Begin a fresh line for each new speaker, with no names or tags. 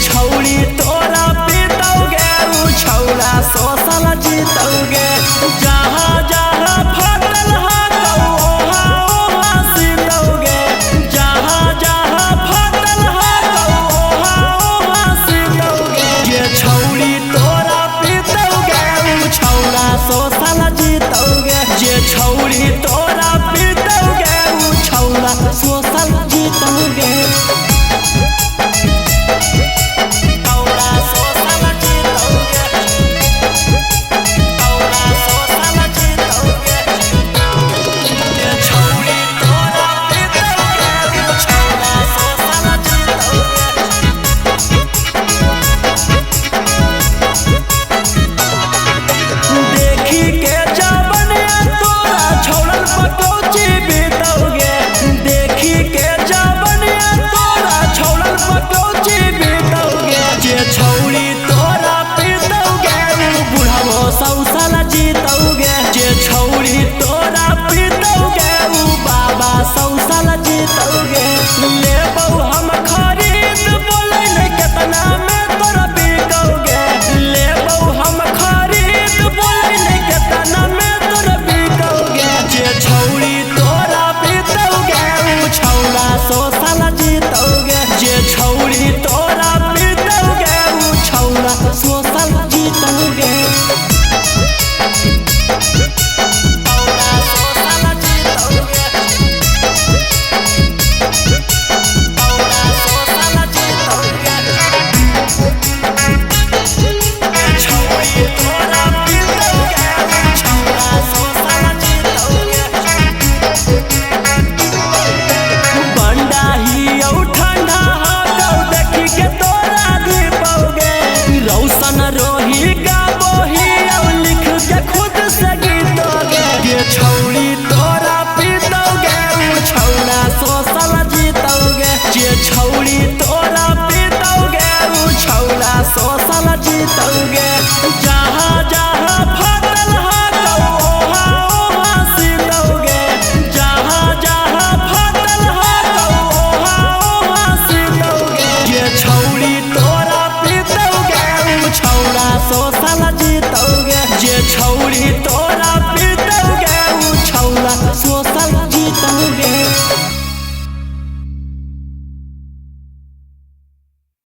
छौड़ी तोरा पीटोगे उ छौड़ा सोसल जीतोगे। जहाँ जहाँ फटल है ओहा ओहा सीतोगे। जहाँ जहाँ फटल है ओहा ओहा सीतोगे। ये छौड़ी तोरा पीटोगे उ छौड़ा सोसल जीतोगे। ये छौड़ी तोरा पीटोगे उ छौड़ा सोसल जीतोगे। सौसल जीतोगे। जे छौड़ी तोरा पीटोगे उ बाबा सौसल जीतोगे। लेबौ हम खरीद बोलै ने केतना में तोरा बिकोगे। लेबौ हम खरीद बोलै ने केतना